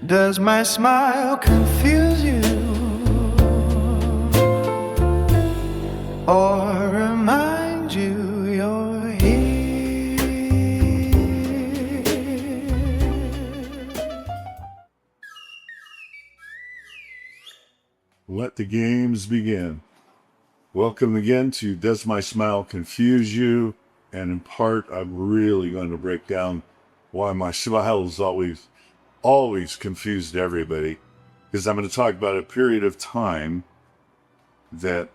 Does my smile confuse you or remind you you're here? Let the games begin. Welcome again to Does My Smile Confuse You? And in part, I'm really going to break down why my smile is always confused everybody. Because I'm going to talk about a period of time that,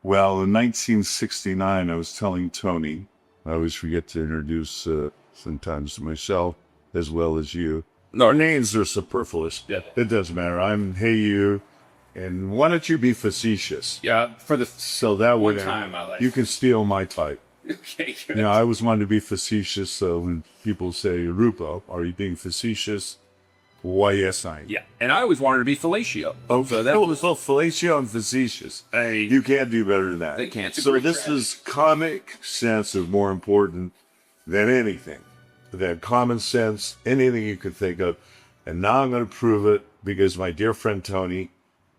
well, in 1969, I was telling Tony, I always forget to introduce sometimes myself as well as you. No, our names are superfluous. Yeah. It doesn't matter. I'm Hey You. And why don't you be facetious? Yeah, for the So that one way time in my life. you can steal my type. Okay, good. You know, I always wanted to be facetious. So when people say, Rupo, are you being facetious? Why, yes, I am. Yeah, and I always wanted to be fellatio. Oh, so that was fellatio and facetious. Hey. You can't do better than that. They can't. It's a So great this strategy. is comic sense is more important than anything. Than common sense, anything you could think of. And now I'm going to prove it because my dear friend Tony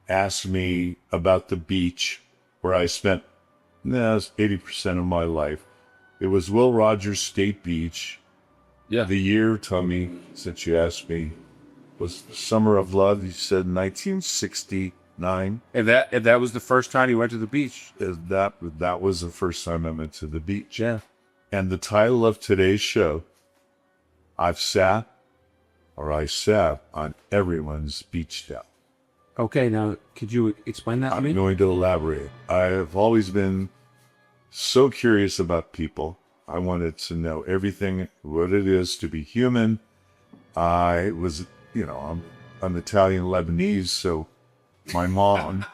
asked me about the beach where I spent 80% of my life. It was Will Rogers State Beach. Yeah. The year, Tommy, since you asked me, was the Summer of Love. You said 1969. If that was the first time you went to the beach. That was the first time I went to the beach. Yeah. And the title of today's show, I sat on everyone's beach towel. Okay, now could you explain that to I'm me? going to elaborate. I have always been so curious about people. I wanted to know everything, what it is to be human. I was, I'm Italian Lebanese, so my mom,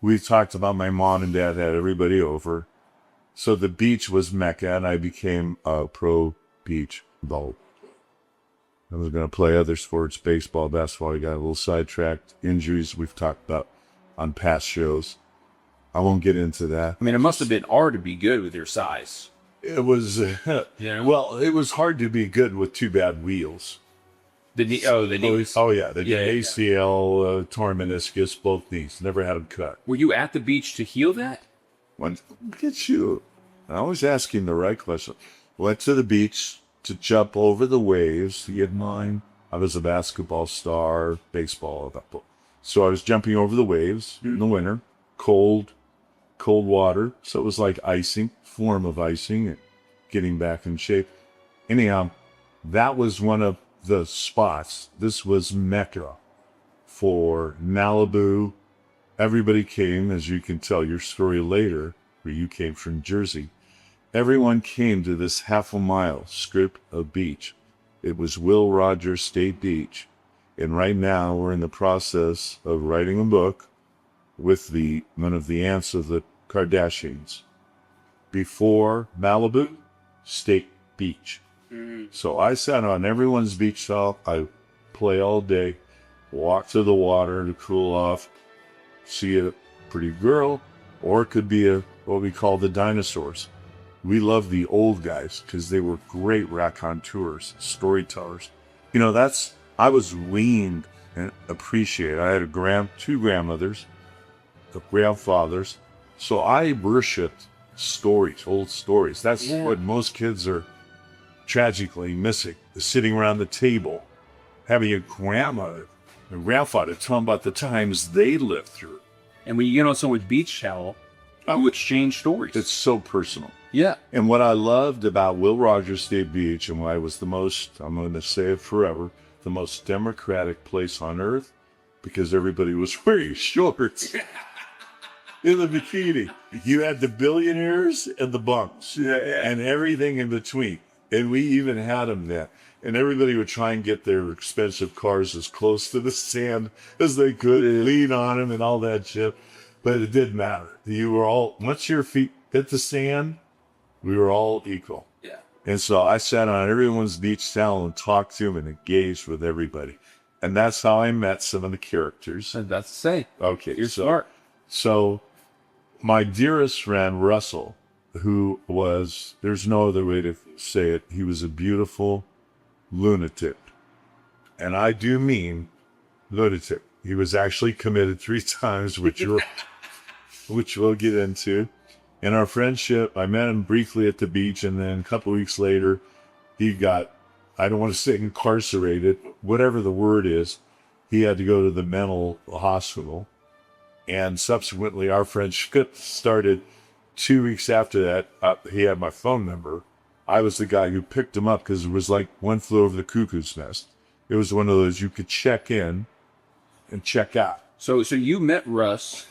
we talked about my mom and dad had everybody over. So the beach was Mecca, and I became a pro beach ball. I was going to play other sports, baseball, basketball. I got a little sidetracked. Injuries we've talked about on past shows. I won't get into that. I mean, it must have been hard to be good with your size. It was, Yeah. well, it was hard to be good with two bad wheels. The knees. Oh, yeah. The Yeah, yeah, yeah. ACL, torn meniscus, both knees. Never had them cut. Were you at the beach to heal that? Look at you. I was asking the right question. Went to the beach to jump over the waves. You get mine? I was a basketball star, baseball. So I was jumping over the waves in the winter, cold water. So it was like icing, form of icing, and getting back in shape. Anyhow, that was one of the spots. This was Mecca for Malibu. Everybody came, as you can tell your story later, where you came from Jersey. Everyone came to this half a mile strip of beach. It was Will Rogers State Beach. And right now we're in the process of writing a book with one of the aunts of the Kardashians. Before Malibu, State Beach. So I sat on everyone's beach towel. I play all day, walk to the water to cool off, see a pretty girl, or it could be what we call the dinosaurs. We love the old guys because they were great raconteurs, storytellers. I was weaned and appreciated. I had two grandmothers, grandfathers. So I worshiped stories, old stories. That's what most kids are tragically missing. Sitting around the table, having a grandma and grandfather tell them about the times they lived through. And when you get on someone's beach towel, you exchange stories. It's so personal. Yeah. And what I loved about Will Rogers State Beach, and why it was I'm going to say it forever, the most democratic place on earth, because everybody was wearing shorts in the bikini. You had the billionaires and the bums and everything in between. And we even had them there. And everybody would try and get their expensive cars as close to the sand as they could, lean on them and all that shit. But it didn't matter. You were all, once your feet hit the sand, we were all equal. Yeah. And so I sat on everyone's beach towel and talked to them and engaged with everybody. And that's how I met some of the characters. And that's to say. Okay. You're smart. So my dearest friend, Russell, who was, there's no other way to say it, he was a beautiful lunatic. and I do mean lunatic. He was actually committed 3 times, which we'll get into. In our friendship, I met him briefly at the beach, and then a couple weeks later, he got, I don't want to say incarcerated, whatever the word is. He had to go to the mental hospital. And subsequently, our friendship started 2 weeks after that. He had my phone number. I was the guy who picked him up because it was like One Flew Over the Cuckoo's Nest. It was one of those you could check in and check out. So you met Russ.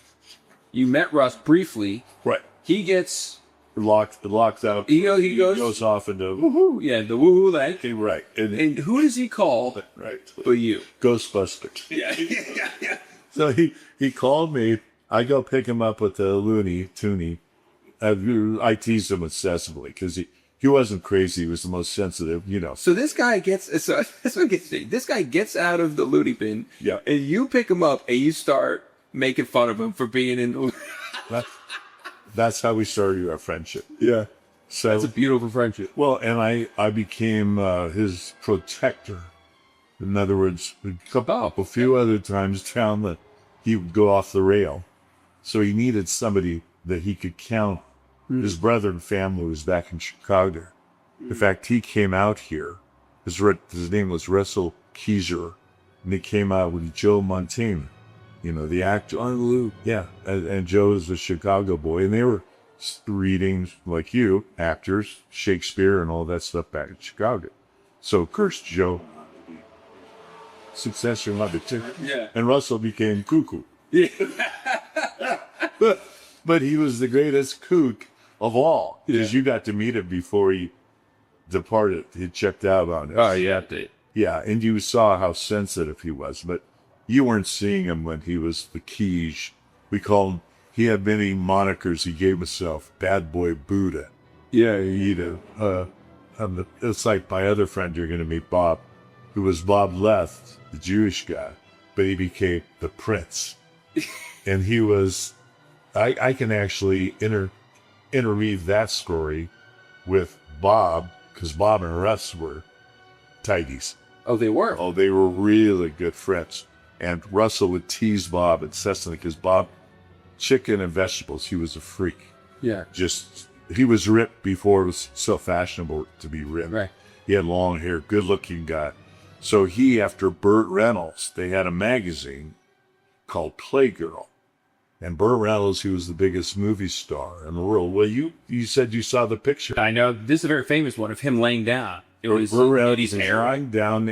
You met Russ briefly. Right. He gets Locked out. He goes goes off into woohoo. Yeah, the woohoo leg. Okay, right. And who does he call? Right. But you. Ghostbusters. Yeah. So he called me. I go pick him up with the Looney Tooney. I teased him excessively because he wasn't crazy. He was the most sensitive, you know. So this guy gets this guy gets out of the Looney bin. Yeah. And you pick him up and you start making fun of him for being in the That's how we started our friendship. Yeah. So That's a beautiful friendship. well, and I became his protector. In other words, a few other times found that he would go off the rail. So he needed somebody that he could count. His brother and family was back in Chicago. In fact, he came out here. His name was Russell Keiser, and he came out with Joe Montana, you know, the actor. Yeah, and Joe is a Chicago boy, and they were reading, like you, actors, Shakespeare and all that stuff back in Chicago. So, of course, Joe, successor of it too. Yeah. And Russell became cuckoo. Yeah. But he was the greatest kook of all, because you got to meet him before he departed. He checked out on us. Oh yeah, Yeah, and you saw how sensitive he was, but you weren't seeing him when he was the quiche. We called him, he had many monikers he gave himself. Bad Boy Buddha. Yeah, it's like my other friend you're going to meet, Bob, who was Bob Left, the Jewish guy, but he became the Prince. And he was, I can actually interweave that story with Bob, because Bob and Russ were tighties. Oh, they were. Oh, they were really good friends. And Russell would tease Bob incessantly because Bob, chicken and vegetables, he was a freak. Yeah. He was ripped before it was so fashionable to be ripped. Right. He had long hair, good looking guy. So after Burt Reynolds, they had a magazine called Playgirl. And Burt Reynolds, he was the biggest movie star in the world. Well, you said you saw the picture. I know. This is a very famous one of him laying down. It was Burt Reynolds is hair. lying down,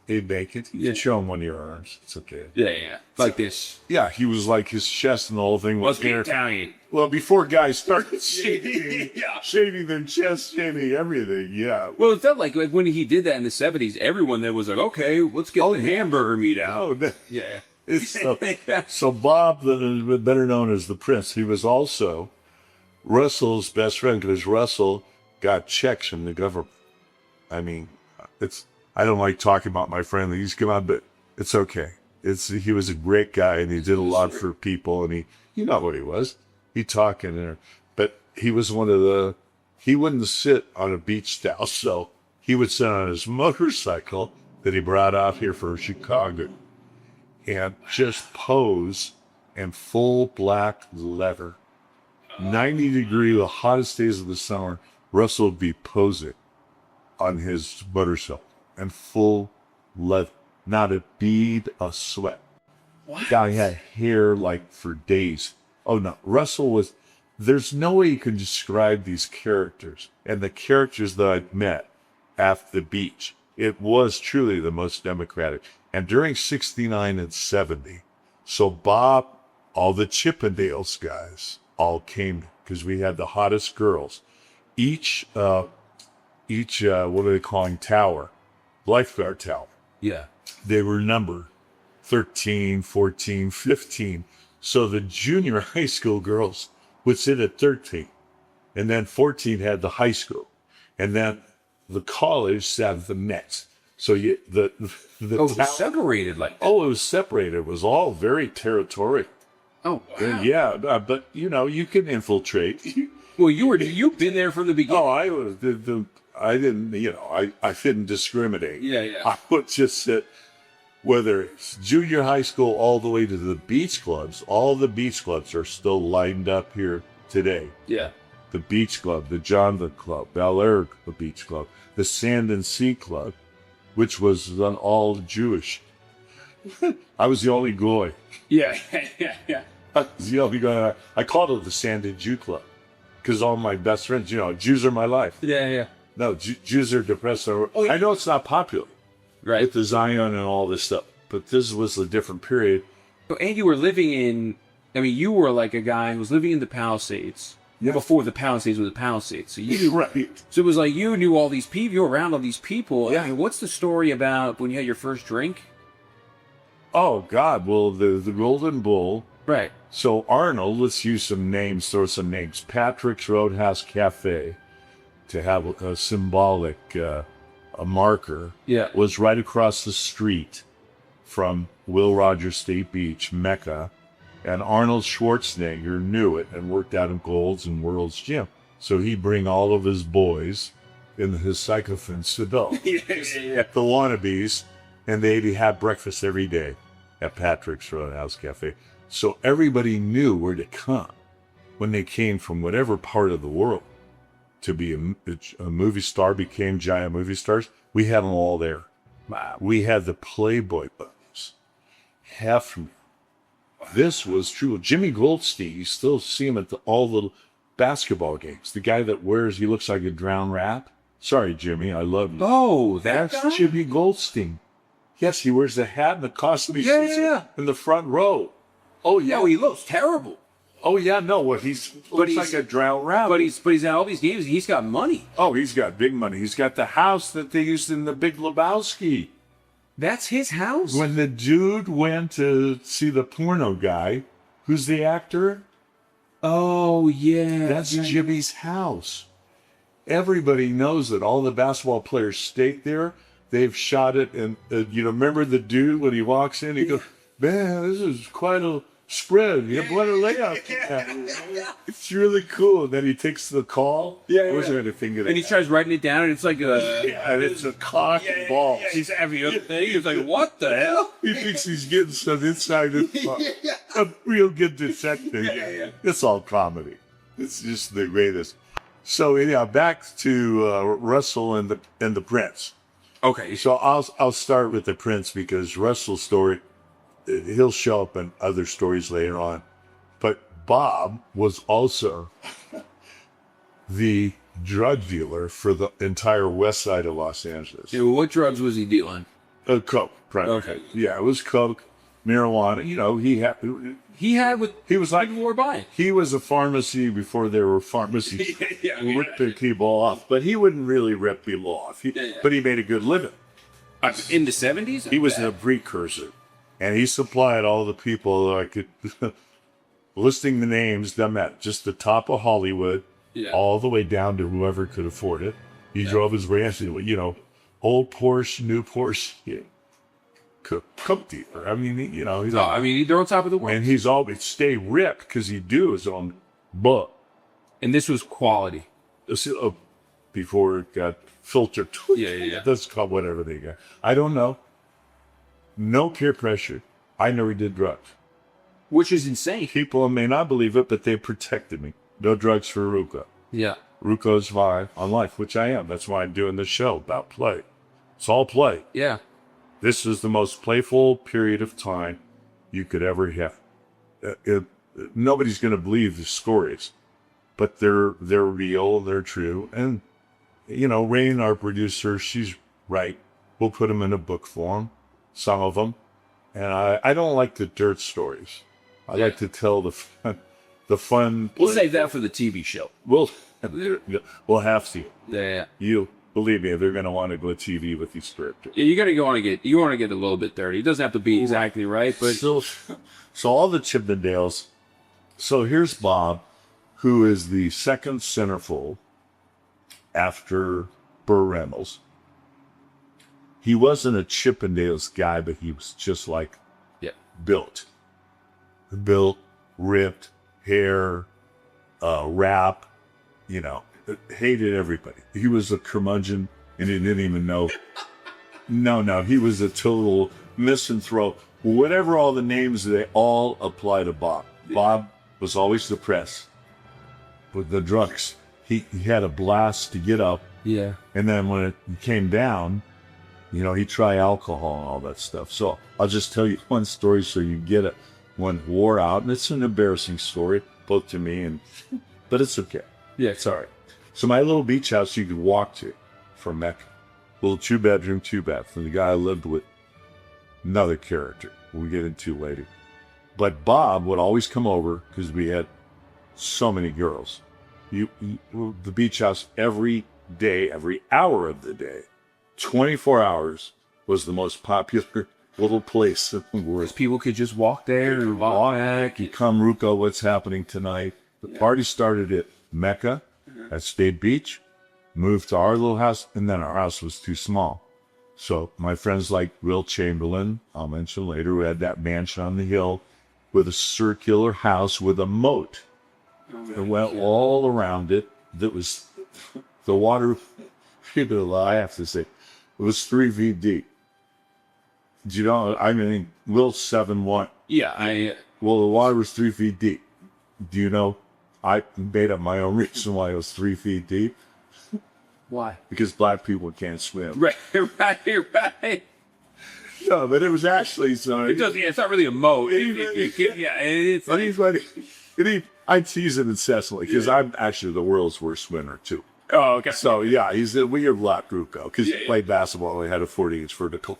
naked. You can show him one of your arms. It's okay. Yeah. Like this. Yeah, he was like his chest and the whole thing was Must be hair. Italian. Well, before guys started shaving, Yeah. shaving their chest, shaving everything, yeah. Well, it felt like when he did that in the 70s, everyone there was like, okay, let's get the hamburger meat out. Oh, Yeah. so Bob, better known as the Prince, he was also Russell's best friend because Russell got checks from the government. I mean, I don't like talking about my friend. He's come on, but it's okay. He was a great guy and he did a lot for people, and you know what he was. He talking there, but he was he wouldn't sit on a beach towel, so he would sit on his motorcycle that he brought out here for Chicago and just pose in full black leather. 90-degree, the hottest days of the summer, Russell would be posing on his motorcycle in full leather. Not a bead of sweat. What? Guy had hair like for days. Oh no, there's no way you can describe these characters and the characters that I've met at the beach. It was truly the most democratic. And during 69 and 70, so Bob, all the Chippendales guys all came because we had the hottest girls. Each what are they calling tower? Lifeguard tower. Yeah. They were numbered 13, 14, 15. So the junior high school girls would sit at 13. And then 14 had the high school. And then the college sat at the next. So the it was separated like that. Oh, it was separated. It was all very territorial. Oh, wow. And yeah, but you can infiltrate. Well, you've been there from the beginning. Oh, I was I didn't, I didn't discriminate. Yeah, yeah. I would just sit, whether it's junior high school all the way to the beach clubs, all the beach clubs are still lined up here today. Yeah. The Beach Club, the Jonathan Club, Bel Air Beach Club, the Sand and Sea Club, which was all Jewish. I was the only goy. Yeah. Yeah. I was the only guy. I called it the Sand and Jew Club because all my best friends, Jews are my life. Yeah. Yeah. No, Jews are depressed. Oh, yeah. I know it's not popular Right. with the Zion and all this stuff, but this was a different period. And you were living in, you were like a guy who was living in the Palisades. Yeah. Before the Palisades were the Palisades. So Right. So it was like you knew all these people, you were around all these people. Yeah. What's the story about when you had your first drink? Oh, God. Well, the Golden Bull. Right. So Arnold, let's use some names, throw some names. Patrick's Roadhouse Cafe, to have a symbolic a marker, Yeah. was right across the street from Will Rogers State Beach, Mecca. And Arnold Schwarzenegger knew it and worked out in Gold's and World's Gym. So he'd bring all of his boys in his sycophants to go. Yeah. The wannabes, and they'd have breakfast every day at Patrick's Roadhouse Cafe. So everybody knew where to come when they came from whatever part of the world to be a movie star, became giant movie stars. We had them all there. Wow. We had the Playboy Bunnies. Half. This was true. Jimmy Goldstein, you still see him at all the basketball games. The guy that he looks like a drowned rat. Sorry, Jimmy, I love you. Oh, That's guy? Jimmy Goldstein. Yes, he wears the hat and the costume. He Yeah, sits yeah. in the front row. Oh, yeah. No, he looks terrible. Oh, yeah, no. Well, looks like a drowned rat. But he's at all these games. He's got money. Oh, he's got big money. He's got the house that they used in the Big Lebowski. That's his house. When the dude went to see the porno guy, who's the actor? Oh yeah, That's Jimmy's house. Everybody knows that all the basketball players stayed there. They've shot it, and remember the dude when he walks in, he goes, "Man, this is quite a spread. What a layup!" It's really cool. Then he takes the call. I was trying to think of it. And he tries writing it down, and it's like and it's a cock and ball. He's every other thing. He's like, what the hell? He thinks he's getting some inside a real good detective. It's all comedy. It's just the greatest. So anyhow, back to Russell and the Prince. Okay. So I'll start with the Prince because Russell's story, he'll show up in other stories later on. But Bob was also the drug dealer for the entire west side of Los Angeles. Yeah, what drugs was he dealing? Coke, right? Okay. Yeah, it was coke, marijuana. He was like People were buying. he was a pharmacy before there were pharmacies. Yeah, He ripped the people off, but he wouldn't really rip people off. But he made a good living. In the 70s? He was a precursor, and he supplied all the people that I could, listing the names, them at just the top of Hollywood, all the way down to whoever could afford it. He drove his ranch, old Porsche, new Porsche, coke dealer. I mean, he's they're on top of the world. and he's always stay ripped because he do his own book. And this was quality. Before it got filtered. Yeah. That's called whatever they got. I don't know. No peer pressure. I never did drugs. Which is insane. People may not believe it, but they protected me. No drugs for Ruka. Yeah. Ruka's vibe on life, which I am. That's why I'm doing this show about play. It's all play. Yeah. This is the most playful period of time you could ever have. Nobody's going to believe the stories, but they're real, they're true. And, Rain, our producer, she's right. We'll put them in a book form, some of them. And I don't like the dirt stories. I like to tell the fun. We'll save that for the TV show. We'll have to. Yeah. You believe me, they're going to want to go to TV with these scripts. Yeah, you want to get a little bit dirty. It doesn't have to be exactly right, but So all the Chippendales. So here's Bob, who is the second centerfold after Burr Reynolds. He wasn't a Chippendales guy, but he was just like built, ripped, hair, rap, hated everybody. He was a curmudgeon, and he didn't even know. No, he was a total misanthrope. Whatever all the names, they all apply to Bob. Bob was always depressed with the drugs. He had a blast to get up, Yeah. and then when it came down, he'd try alcohol and all that stuff. So I'll just tell you one story so you get it. When it wore out, and it's an embarrassing story, both to me but it's okay. Yeah. It's all right. So my little beach house you could walk to from Mecca. Little 2-bedroom, 2-bath. And the guy I lived with, another character we'll get into later. But Bob would always come over because we had so many girls. The beach house every day, every hour of the day, 24 hours was the most popular little place in the world. People could just walk there and walk back. You come, Ruko, what's happening tonight? The party started at Mecca, at State Beach, moved to our little house, and then our house was too small. So my friends like Will Chamberlain, I'll mention later, who had that mansion on the hill with a circular house with a moat. It went all around it. That was the water. I have to say, it was 3 feet deep. Do you know? I mean, Will's 7'1". Yeah. Well, the water was 3 feet deep. Do you know? I made up my own reason why it was 3 feet deep. Why? Because black people can't swim. Right. No, but it was actually so. It does. Yeah, it's not really a moat. It's But he's like, I tease him incessantly because I'm actually the world's worst swimmer too. Oh, okay. So yeah, he's a weird black Ruko because he played basketball. He had a 40-inch vertical.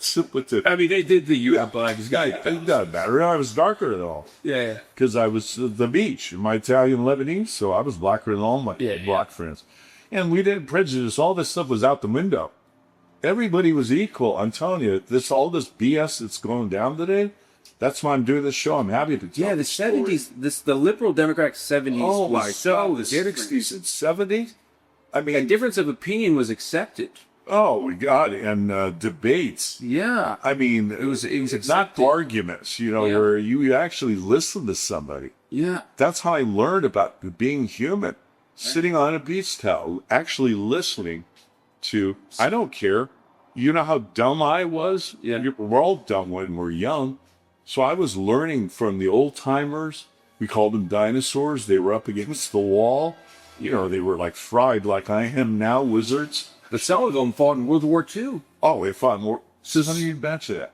I mean, they did the U.S. black guy. It doesn't matter. I was darker than all Yeah. because I was the beach. My Italian Lebanese, so I was blacker than all my black friends. And we didn't prejudice. All this stuff was out the window. Everybody was equal. I'm telling you, all this BS that's going down today. That's why I'm doing this show. I'm happy to tell. Yeah, the 70s, the liberal Democratic 70s Oh my was so God, the 60s and 70s. I A mean, difference of opinion was accepted. oh my God, and debates. Yeah. I mean, It was not accepted. arguments. Where you actually listen to somebody. Yeah. That's how I learned about being human. Sitting on a beach towel, actually listening to. I don't care. You know how dumb I was? Yeah. We're all dumb when we're young. So I was learning from the old timers. We called them dinosaurs. They were up against the wall. They were like fried like I am now, wizards. But some of them fought in World War II. Oh, they fought more. So how do you mention that?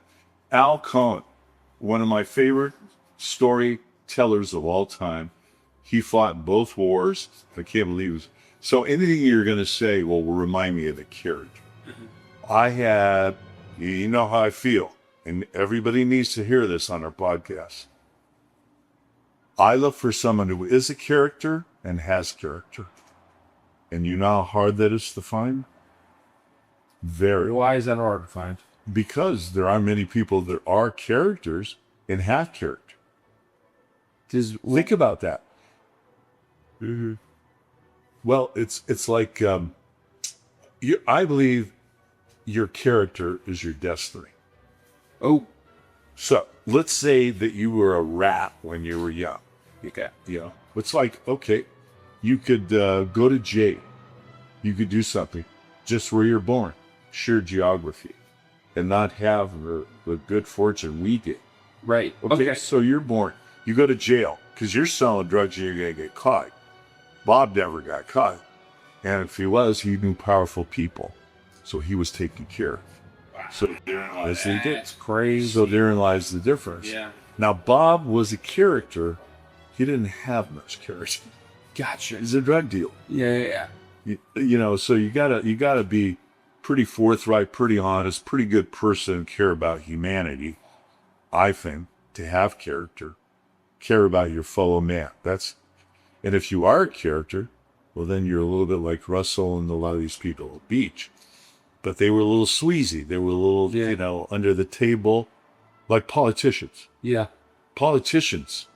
Al Cohen, one of my favorite storytellers of all time. He fought in both wars. I can't believe it. So anything you're going to say will remind me of the character. You know how I feel, and everybody needs to hear this on our podcast. I look for someone who is a character and has character. And you know how hard that is to find? Very. Why is that hard to find? Because there are many people that are characters and have character. Think about that. Well, it's like I believe your character is your destiny. Oh, So let's say that you were a rat when you were young. okay. It's like, okay, you could go to jail. You could do something just where you're born, sheer geography, and not have the good fortune we did. Right. Okay, so you're born. You go to jail because you're selling drugs and you're going to get caught. Bob never got caught. And if he was, he knew powerful people. So he was taken care of. So therein lies the difference. That's crazy. So therein lies the difference. Yeah. Now, Bob was a character. He didn't have much character. Gotcha. He's a drug dealer. Yeah. So you gotta be pretty forthright, pretty honest, pretty good person, care about humanity, I think, to have character, care about your fellow man. And if you are a character, well, then you're a little bit like Russell and a lot of these people at the beach. But they were a little sleazy. They were a little, under the table, like politicians. Yeah. Politicians,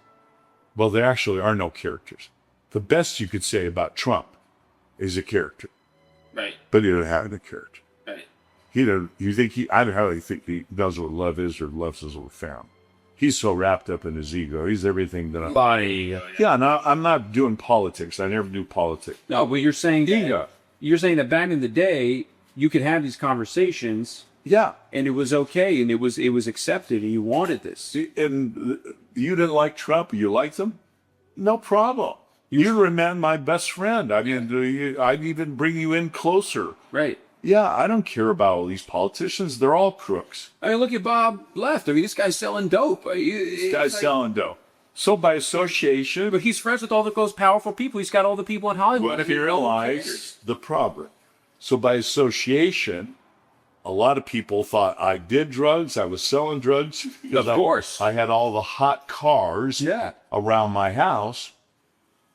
well, there actually are no characters. The best you could say about Trump is a character, Right. but he doesn't have a character. Right. I don't really think he knows what love is or loves is what found. He's so wrapped up in his ego. He's everything that I. Body. Yeah, no, I'm not doing politics. I never do politics. No, but you're saying Yeah. you're saying that back in the day you could have these conversations Yeah, and it was okay and it was accepted and you wanted this. and you didn't like Trump. You liked him. No problem. You remain my best friend. I mean, I'd even bring you in closer. Right. Yeah, I don't care about all these politicians. They're all crooks. I mean, look at Bob Left. I mean, this guy's selling dope. This guy's selling dough. So by association, But he's friends with all those powerful people. He's got all the people in Hollywood. what if you realize the problem? So by association, a lot of people thought I did drugs. I was selling drugs. Of course. I had all the hot cars Yeah. around my house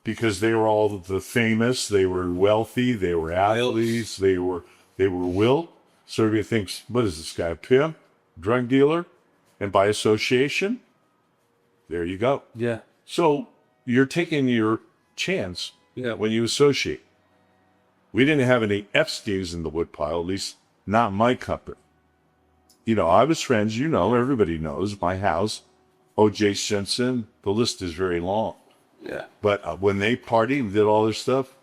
because they were all the famous. They were wealthy. They were athletes. They were wilt. So everybody thinks, what is this guy, a pimp, drug dealer? And by association, there you go. Yeah. So you're taking your chance Yeah. when you associate. We didn't have any Epsteins in the woodpile, at least not my company. You know, I was friends, you know, everybody knows my house, O.J. Simpson, the list is very long. Yeah. But when they partied and did all this stuff,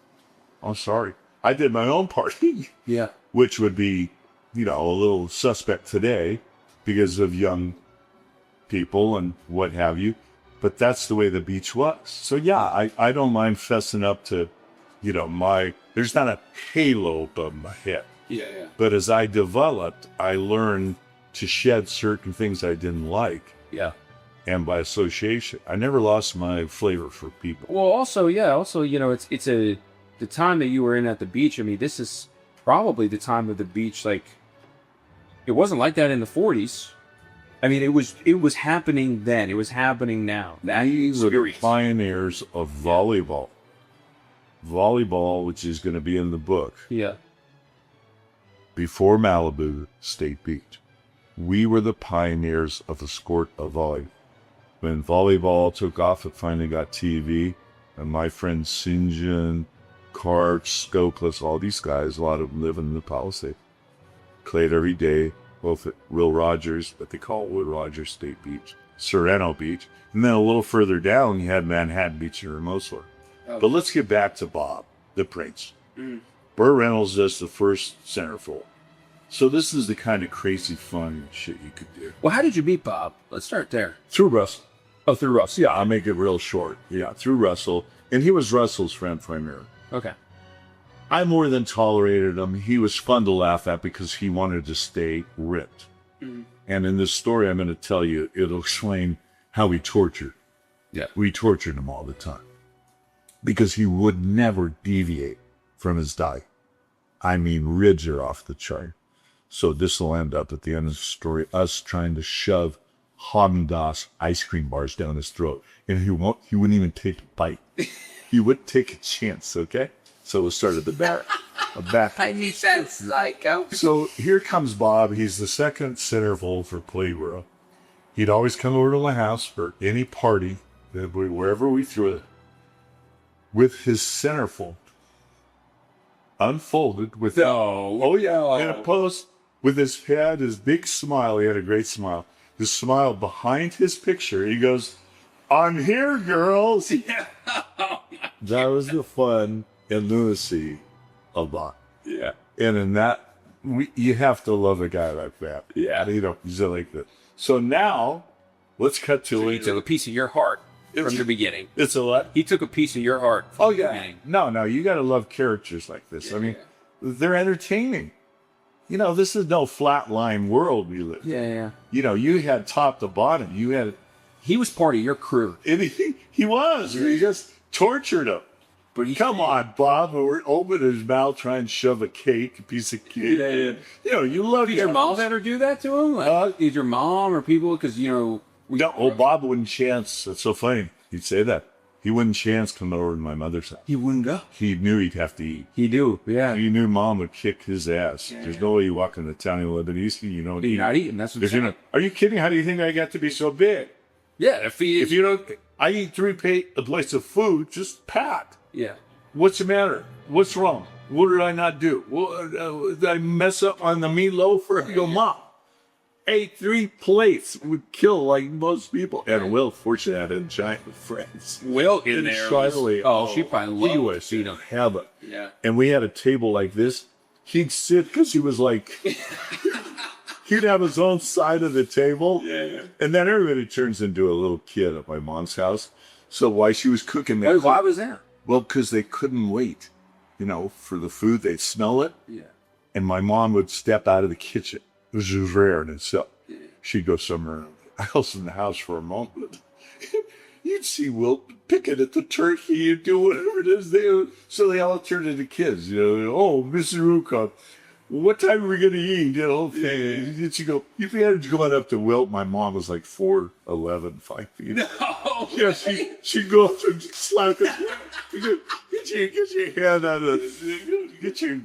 I'm sorry. I did my own party, Yeah. which would be, you know, a little suspect today because of young people and what have you. But that's the way the beach was. So yeah, I don't mind fessing up to, you know, there's not a halo above my head. Yeah. But as I developed, I learned to shed certain things I didn't like. Yeah. And by association, I never lost my flavor for people. Well, also, you know, it's the time that you were in at the beach. I mean, this is probably the time of the beach. Like, it wasn't like that in the 40s. I mean, it was happening then. It was happening now. That These are the experience. pioneers of volleyball. Volleyball, which is going to be in the book, Yeah. before Malibu State Beach. We were the pioneers of the sport of volleyball. When volleyball took off, it finally got TV, and my friends Sinjin, Karch, Skokless, all these guys, a lot of them live in the Palisades, played every day, both at Will Rogers, but they call it Will Rogers State Beach, Sereno Beach, and then a little further down, you had Manhattan Beach and Hermosa. But let's get back to Bob, the Prince. Burt Reynolds does the first centerfold. So this is the kind of crazy fun shit you could do. Well, how did you meet Bob? Let's start there. Through Russell. Oh, through Russell. Yeah, I'll make it real short. Yeah, through Russell. And he was Russell's friend primarily. Okay. I more than tolerated him. He was fun to laugh at because he wanted to stay ripped. And in this story I'm going to tell you, it'll explain how we tortured. Yeah. We tortured him all the time. Because he would never deviate from his diet. I mean, ribs are off the chart. So this will end up at the end of the story, us trying to shove Haagen-Dazs ice cream bars down his throat. And he wouldn't even take a bite. He wouldn't take a chance, okay? So we'll start at the back. I need that psycho. So here comes Bob. He's the second centerfold for Playground. He'd always come over to my house for any party, wherever we threw it, with his centerfold unfolded with in a post with his head, his big smile. He had a great smile. His smile behind his picture. He goes, "I'm here, girls." That was the fun and lunacy of Bob. Yeah. And in that, you have to love a guy like that. Yeah. You know, he's like that. So now, let's cut to He took a piece of your heart from the beginning. It's a lot. He took a piece of your heart from Oh, the yeah. beginning. No, you got to love characters like this. I mean, they're entertaining. You know, this is no flatline world we live in. Yeah. You know, you had top to bottom. You had He was part of your crew. anything. He was. We just tortured him. But Come on, Bob. We're open his mouth trying to shove a piece of cake. Yeah. You know, you love Did your mom ever do that to him? Like, did your mom or people? Because, you know. No, Bob wouldn't chance. That's so funny. He'd say that. He wouldn't chance coming over to my mother's house. He wouldn't go. He knew he'd have to eat. He do. Yeah. He knew Mom would kick his ass. There's no way you walk into town in Lebanese, you don't eat. You're not eating. That's what I'm If you're saying. not, are you kidding? How do you think I got to be so big? Yeah. If If you don't, I eat 3 plates of food, just packed. Yeah. What's the matter? What's wrong? What did I not do? Did I mess up on the meatloaf? Or I go, Mom, ate 3 plates would kill like most people. And Will, fortunately, had a giant friends. Will in And there. Charlie, She probably he loved was in heaven. Yeah. And we had a table like this. He'd sit because he was like, he'd have his own side of the table. Yeah. And then everybody turns into a little kid at my mom's house. So while she was cooking that, Why was that? well, because they couldn't wait, for the food. They'd smell it. Yeah. And my mom would step out of the kitchen. This was rare in itself. She'd go somewhere else in the house for a moment. You'd see Will picking at the turkey and do whatever it is they do. So they all turned into kids. Oh, Mr. Rukoff, what time are we going to eat? And she go, if you had going up to Wilt, my mom was like 4'11", 5 feet. No. Yeah, she'd go up and slap it. Get your hand out of get your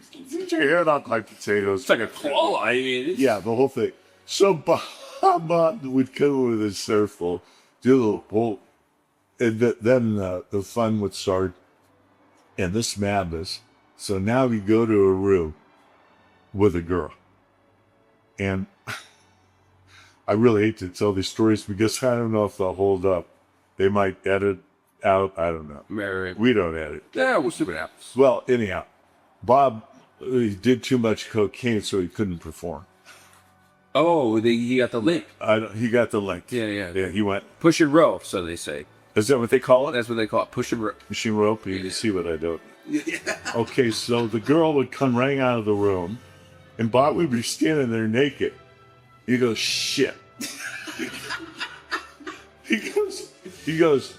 hand out like potatoes. It's like a claw. I mean, Yeah, the whole thing. So Bob would come with his surfboard, do a little pull, and then the fun would start, and this madness. So now we go to a room with a girl, and I really hate to tell these stories because I don't know if they'll hold up. They might edit out. I don't know. Right. We don't edit. Yeah, we'll see what happens. Well, anyhow, Bob he did too much cocaine, so he couldn't perform. Oh, he got the link. He got the link. Yeah. He went. Push and row, so they say. Is that what they call it? That's what they call it. Push and row. Machine rope. You can see what I do. Okay, so the girl would come running out of the room, and Bob would be standing there naked. He goes, shit. He goes,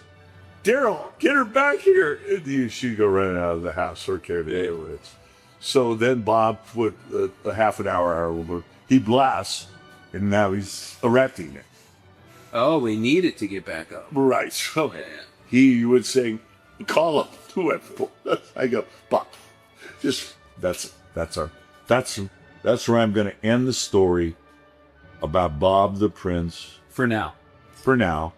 Daryl, get her back here. And she'd go running out of the house or carry the ambulance. So then Bob put a half an hour, he blasts, and now he's erecting it. Oh, we need it to get back up. Right. So he would say, call him. I go, Bob. Just that's where I'm going to end the story about Bob the Prince. For now. For now,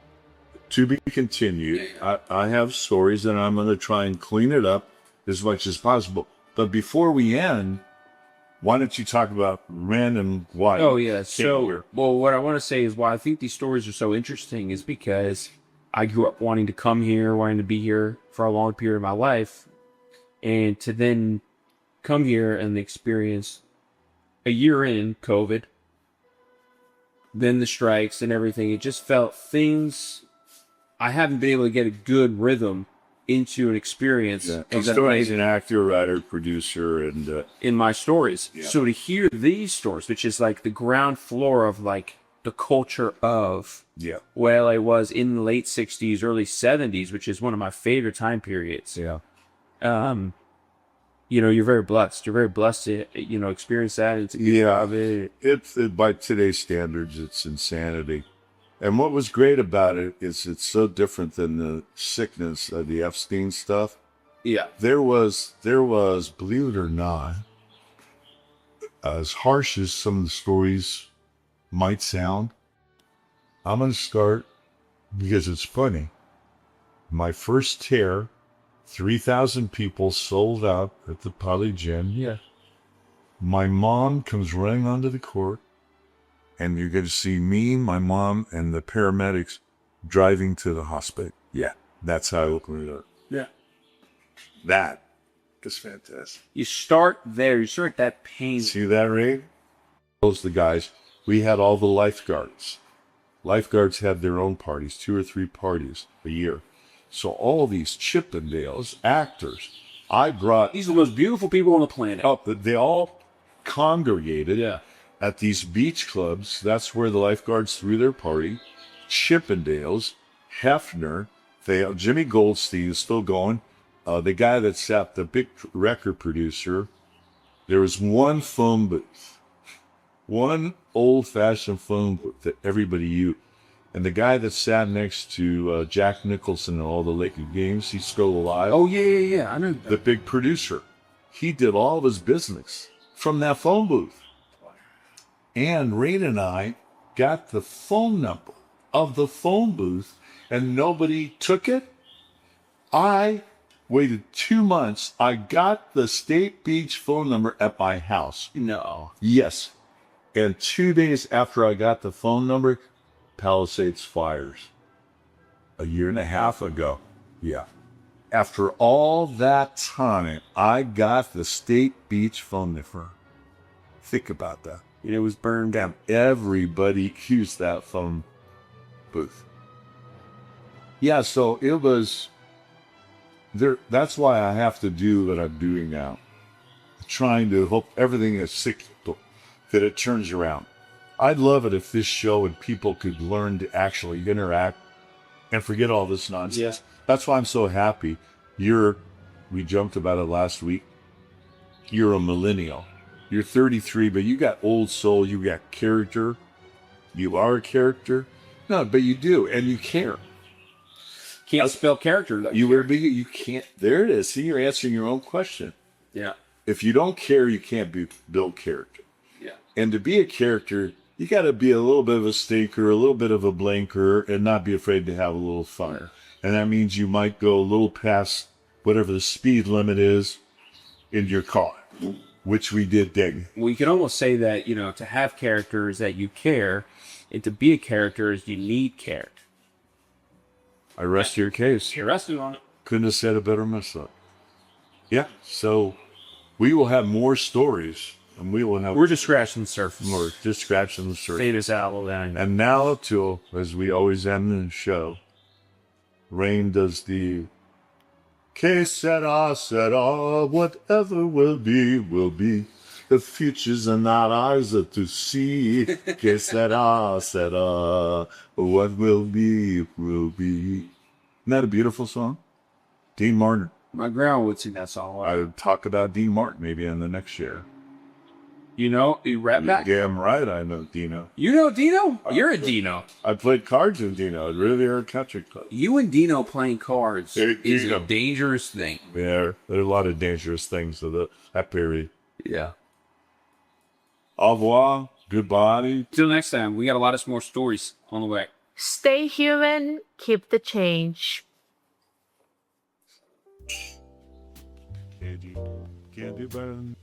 to be continued. I have stories, and I'm going to try and clean it up as much as possible. But before we end, why don't you talk about Ren and why? Oh, yeah. So, what I want to say is why I think these stories are so interesting is because I grew up wanting to come here, wanting to be here for a long period of my life. And to then come here and experience a year in COVID, then the strikes and everything, it just felt things I haven't been able to get a good rhythm into an experience. Yeah. He's an actor, writer, producer, and in my stories. Yeah. So to hear these stories, which is like the ground floor of like the culture of where LA was in the late 60s, early 70s, which is one of my favorite time periods. Yeah. You're very blessed. You're very blessed to, experience that. It's by today's standards, it's insanity. And what was great about it is it's so different than the sickness of the Epstein stuff. Yeah. There was, believe it or not, as harsh as some of the stories might sound, I'm going to start because it's funny. My first tear, 3,000 people sold out at the Poly Gym. Yeah. My mom comes running onto the court, and you're going to see me, my mom, and the paramedics driving to the hospital. Yeah, that's how I opened it up. Yeah. That is fantastic. You start there. You start that pain. See that, Ray? Those the guys. We had all the lifeguards. Lifeguards had their own parties, 2 or 3 parties a year. So all these Chippendales, actors, I brought... These are the most beautiful people on the planet. They all congregated at these beach clubs. That's where the lifeguards threw their party. Chippendales, Hefner, Jimmy Goldstein is still going. The guy that sat, the big record producer, there was one phone booth, one old-fashioned phone booth that everybody used. And the guy that sat next to Jack Nicholson in all the Laker games, he's still alive. Oh, yeah. I know that. The big producer. He did all of his business from that phone booth. And Rain and I got the phone number of the phone booth, and nobody took it. I waited 2 months. I got the State Beach phone number at my house. No. Yes. And 2 days after I got the phone number, Palisades fires. A year and a half ago. Yeah. After all that time, I got the State Beach phone number. Think about that. And it was burned down. Everybody used that phone booth. Yeah, so it was there. That's why I have to do what I'm doing now. Trying to hope everything is cyclical, that it turns around. I'd love it if this show and people could learn to actually interact and forget all this nonsense. Yes. That's why I'm so happy. We jumped about it last week. You're a millennial. You're 33, but you got old soul. You got character. You are a character. No, but you do, and you care. Can't spell character. Though. You can't. There it is. See, you're answering your own question. Yeah. If you don't care, you can't build character. Yeah. And to be a character, you got to be a little bit of a stinker, a little bit of a blanker, and not be afraid to have a little fun. And that means you might go a little past whatever the speed limit is in your car, which we did dig. Well, you can almost say that, to have character is that you care, and to be a character is you need character. I rest your case. You're resting on it. Couldn't have said it better myself. Yeah, so we will have more stories, and we will have We're just scratching the surface. more, just scratching the surface. Fade us out a little down. And now, as we always end the show, Rain does the Que sera, whatever will be, will be. The futures are not ours to see. Que sera, what will be, will be. Isn't that a beautiful song? Dean Martin. My grandma would sing that song. I would talk about Dean Martin maybe in the next year. You rap back? Yeah, I'm right. I know Dino. You know Dino? You're a Dino. I played cards with Dino. I'd really heard country club. You and Dino playing cards Hey, is Dino. a dangerous thing. Yeah, there are a lot of dangerous things of that period. Yeah. Au revoir. Goodbye. Till next time, we got a lot of more stories on the way. Stay human, keep the change. Can't do better than...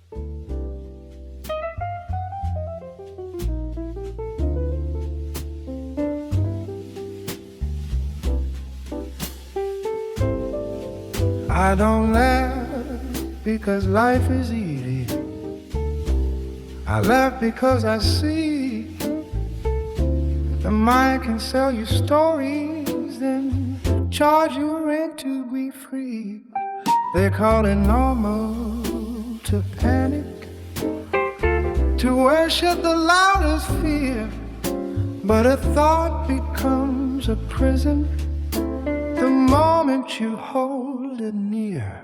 I don't laugh because life is easy. I laugh because I see the mind can sell you stories, then charge you rent to be free. They call it normal to panic, to worship the loudest fear. But a thought becomes a prison the moment you hold it near.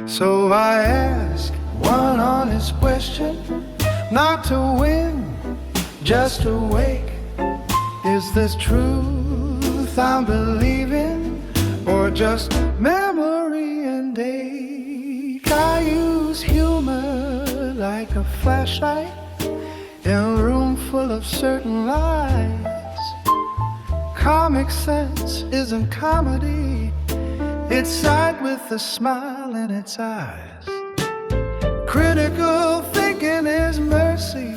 So I ask one honest question, not to win, just to wake. Is this truth I'm believing, or just memory and ache? I use humor like a flashlight in a room full of certain lies. Comic sense isn't comedy, it's sight with a smile in its eyes. Critical thinking is mercy,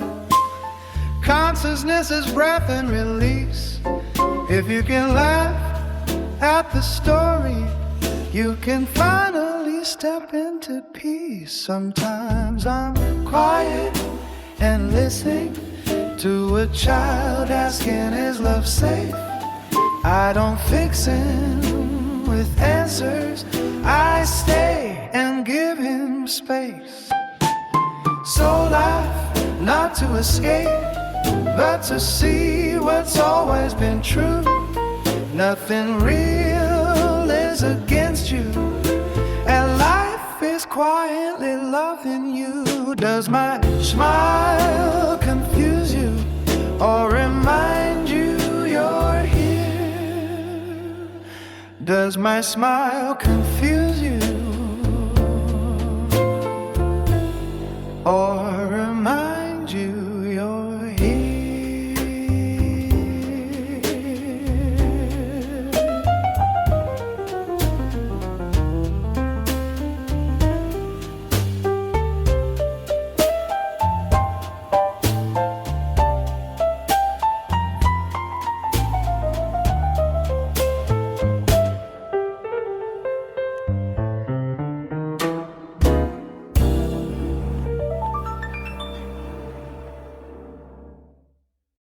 consciousness is breath and release. If you can laugh at the story, you can finally step into peace. Sometimes I'm quiet and listening to a child asking, is love safe? I don't fix him with answers, I stay and give him space. So laugh, not to escape, but to see what's always been true. Nothing real is against you, and life is quietly loving you. Does my smile confuse you, or remind you you're here? Does my smile confuse you, or